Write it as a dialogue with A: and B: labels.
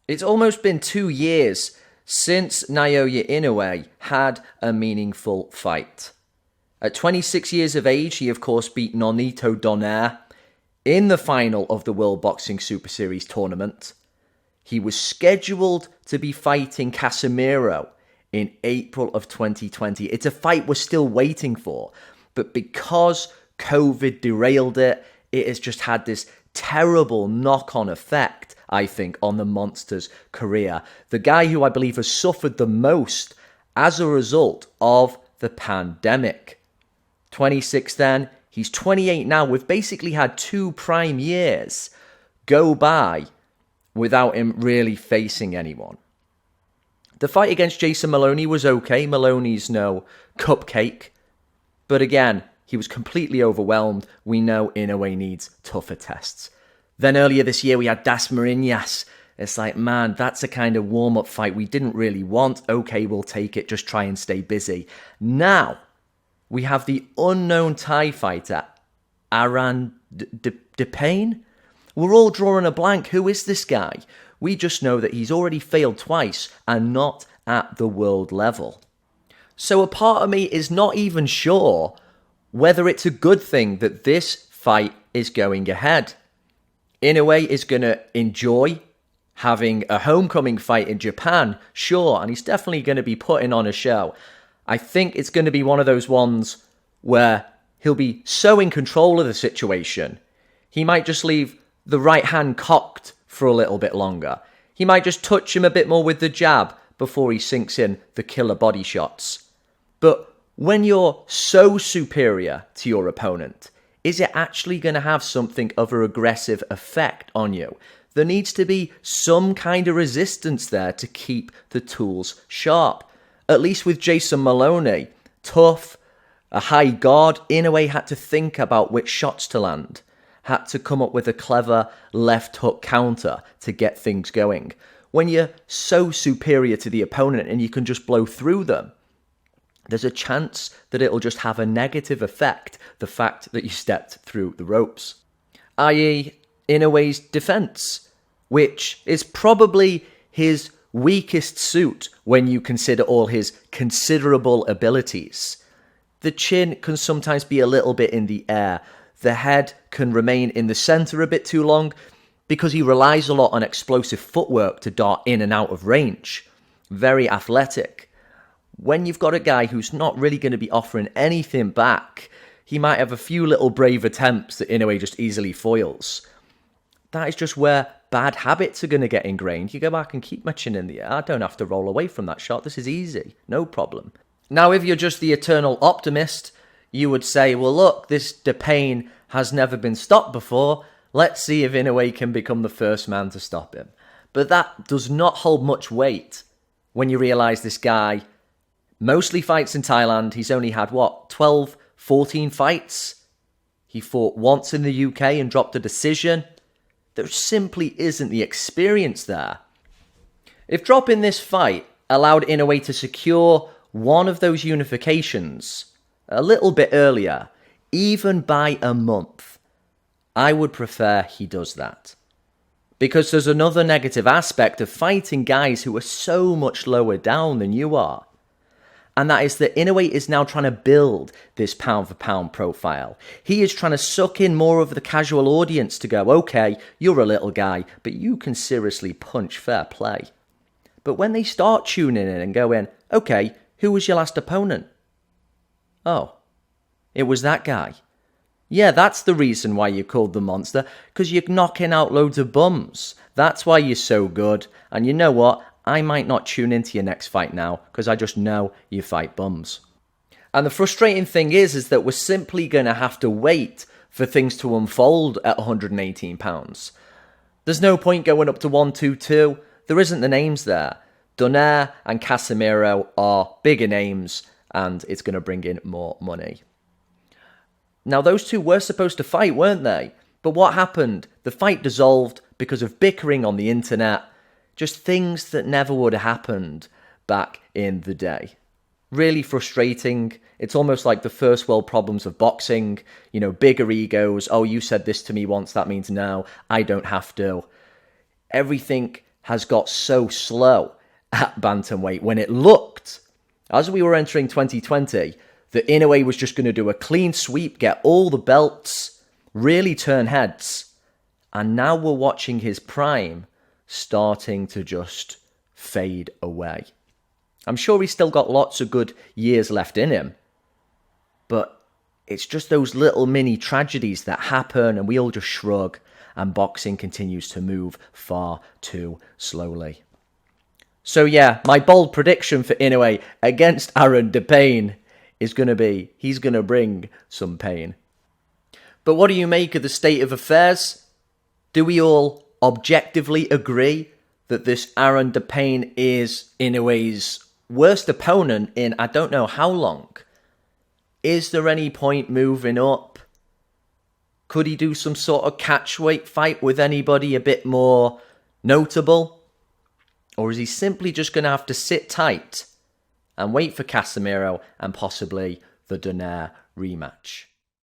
A: It's almost been 2 years since Naoya Inoue had a meaningful fight. At 26 years of age, he of course beat Nonito Donaire in the final of the World Boxing Super Series tournament. He was scheduled to be fighting Casemiro in April of 2020. It's a fight we're still waiting for, but because COVID derailed it, it has just had this terrible knock-on effect, I think, on the Monster's career. The guy who I believe has suffered the most as a result of the pandemic. 26 then, he's 28 now. We've basically had 2 prime years go by without him really facing anyone. The fight against Jason Maloney was okay. Maloney's no cupcake. But again, he was completely overwhelmed. We know Inoue needs tougher tests. Then earlier this year, we had Das Marinas. It's like, man, that's a kind of warm-up fight we didn't really want. Okay, we'll take it. Just try and stay busy. Now, we have the unknown Thai fighter, Aran Dipaen. We're all drawing a blank. Who is this guy? We just know that he's already failed twice and not at the world level. So a part of me is not even sure whether it's a good thing that this fight is going ahead. Inoue is going to enjoy having a homecoming fight in Japan, sure, and he's definitely going to be putting on a show. I think it's going to be one of those ones where he'll be so in control of the situation, he might just leave the right hand cocked for a little bit longer. He might just touch him a bit more with the jab before he sinks in the killer body shots. But when you're so superior to your opponent, is it actually going to have something of an aggressive effect on you? There needs to be some kind of resistance there to keep the tools sharp. At least with Jason Maloney, tough, a high guard, Inoue had to think about which shots to land. Had to come up with a clever left hook counter to get things going. When you're so superior to the opponent and you can just blow through them, there's a chance that it'll just have a negative effect, the fact that you stepped through the ropes. I.e., Inoue's defense, which is probably his weakest suit when you consider all his considerable abilities. The chin can sometimes be a little bit in the air. The head can remain in the center a bit too long because he relies a lot on explosive footwork to dart in and out of range. Very athletic. When you've got a guy who's not really going to be offering anything back, he might have a few little brave attempts that Inoue just easily foils. That is just where bad habits are going to get ingrained. You go back and keep my chin in the air. I don't have to roll away from that shot. This is easy. No problem. Now, if you're just the eternal optimist, you would say, well, look, this Dipaen has never been stopped before. Let's see if Inoue can become the first man to stop him. But that does not hold much weight when you realize this guy mostly fights in Thailand. He's only had, 12, 14 fights? He fought once in the UK and dropped a decision. There simply isn't the experience there. If dropping this fight allowed Inoue to secure one of those unifications a little bit earlier, even by a month, I would prefer he does that. Because there's another negative aspect of fighting guys who are so much lower down than you are. And that is that Inoue is now trying to build this pound-for-pound profile. He is trying to suck in more of the casual audience to go, okay, you're a little guy, but you can seriously punch, fair play. But when they start tuning in and going, okay, who was your last opponent? Oh, it was that guy. Yeah, that's the reason why you're called the Monster, because you're knocking out loads of bums. That's why you're so good. And you know what? I might not tune into your next fight now, because I just know you fight bums. And the frustrating thing is that we're simply going to have to wait for things to unfold at 118 pounds. There's no point going up to 122. There isn't the names there. Donaire and Casemiro are bigger names, and it's going to bring in more money. Now, those two were supposed to fight, weren't they? But what happened? The fight dissolved because of bickering on the internet. Just things that never would have happened back in the day. Really frustrating. It's almost like the first world problems of boxing. You know, bigger egos. Oh, you said this to me once, that means no, I don't have to. Everything has got so slow at bantamweight when it looked, as we were entering 2020, that Inoue was just going to do a clean sweep, get all the belts, really turn heads. And now we're watching his prime starting to just fade away. I'm sure he's still got lots of good years left in him, but it's just those little mini tragedies that happen and we all just shrug, and boxing continues to move far too slowly. So yeah, my bold prediction for Inoue against Aran Dipaen is going to be, he's going to bring some pain. But what do you make of the state of affairs? Do we all objectively agree that this Aran Dipaen is Inoue's worst opponent in I don't know how long? Is there any point moving up? Could he do some sort of catchweight fight with anybody a bit more notable? Or is he simply just going to have to sit tight and wait for Casemiro and possibly the Donaire rematch?